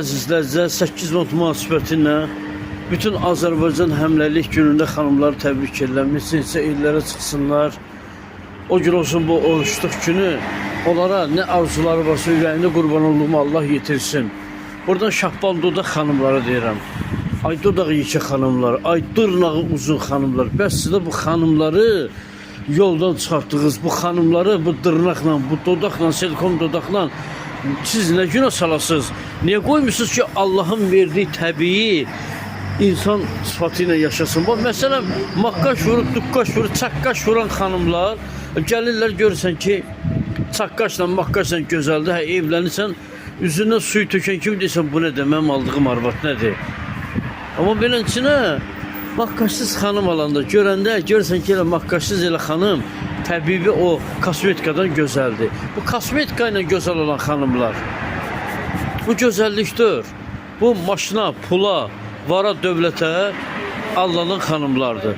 Əzizlərcə 8 not münasibətinlə bütün Azərbaycan həmləlik günündə xanımları təbrik edirəm. Neçə illərə çıxsınlar. O gün olsun bu oruçluq günü onlara nə arzuları varsa ürəyində qurban olduğumu Allah yetirsin. Buradan Şahbal Dodaq xanımlara deyirəm. Ay dodaq yekə xanımlar, ay dırnağı uzun xanımlar. Bəs sizə bu xanımları yoldan çıxartdınız. Bu xanımları bu dırnaqla, bu dodaqla, silikon dodaqla siz nə günə salasınız? Niyə qoymusunuz ki Allah'ın verdiği təbii insan sıfatı ilə yaşasın? Bax, məsələn, maqqaş vurub, duqqaş vurub, çaqqaş vuran xanımlar gəlirlər, görürsən ki, çaqqaşla, maqqaşla gözəldir, hə, evlənirsən, üzündən suyu tökən kimi deyirsən, bu nədir, mənim aldığım arvad nədir? Amma beləncə, maqqaşsız xanım alanda, görəndə, görürsən ki, maqqaşsız elə xanım, təbii o kosmetikadan gözəldir. Bu kosmetika ilə gözəl olan xanımlar, bu gözəllikdir. Bu maşına, pula, vara, dövlətə allanan xanımlardır.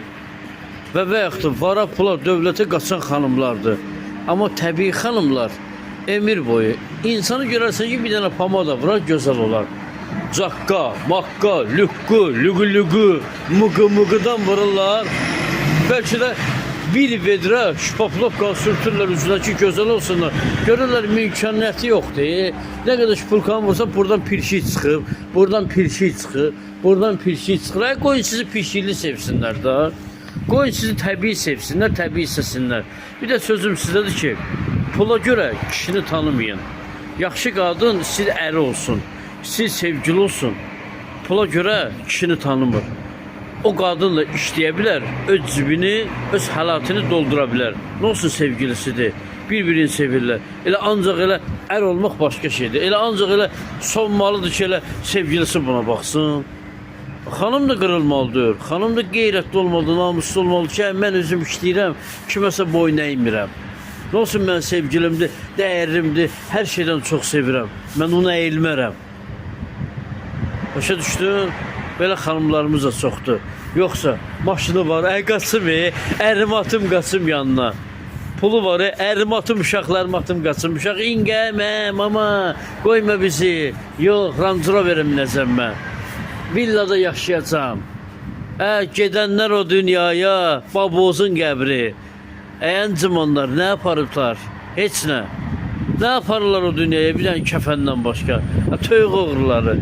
Və yaxud da vara, pula, dövlətə qaçan xanımlardır. Amma təbii xanımlar ömür boyu. İnsanı görərsən ki, bir dənə pomada vurar, gözəl olar. Caqqa, maqqa, lüqqü, lüqü, mıqı-mıqıdan vururlar. Bəlkə də bir vedrə şpaplovka sürtürlər üzünə ki, gözəl olsunlar. Görürlər, mümkünəti yoxdur. Nə qədər şpulkan vursa, buradan pirşik çıxıb, buradan pirşik çıxıb, buradan pirşik çıxır. Ay, qoyun sizi pirşikli sevsinlər da. Qoyun sizi təbii sevsinlər, təbii istəsinlər. Bir də sözüm sizdədir ki, pula görə kişini tanımayın. Yaxşı qadın siz əri olsun, siz sevgili olsun. Pula görə kişini tanımır. O qadınla işləyə bilər, öz cibini, öz həyatını doldura bilər. Nə olsun sevgilisidir, bir-birini sevirlər. Elə ancaq elə ər olmaq başqa şeydir. Elə ancaq elə sonmalıdır ki, elə sevgilisi buna baxsın. Xanım da qırılmalıdır, xanım da qeyrətli olmalıdır, namuslu olmalıdır ki, mən özüm işləyirəm, kiməsə boyun əymmirəm. Nə olsun, mən sevgilimdir, dəyərimdir, hər şeydən çox sevirəm, mən ona əyilmərəm. Başa düşdün? Belə xanımlarımız da çoxdur. Yoxsa maşını var, qaçım, ərim atım qaçım yanına. Pulu var, ərim atım, uşaqlarım atım qaçım. Uşaq ingəmə, mama, qoyma bizi. Yox, Range Rover'im nəzəm mən. Villada yaşayacağım. Gedənlər o dünyaya, babozun qəbri. Əncim onlar, nə yaparıblar? Heç nə. Nə yaparlar o dünyaya bir dənə kəfəndən başqa? Töyq oğurları.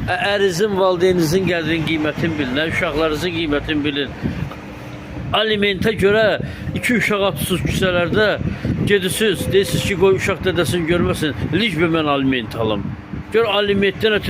Ərinizin, valideyninizin qədrin qiymətini bilin, uşaqlarınızın qiymətini bilin. Alimentə görə 2 uşaq atsız küçələrdə gedirsiniz, deyirsiniz ki, qoy uşaq dədəsini görməsin, licbə mən aliment alım. Gör alimentdən ötürü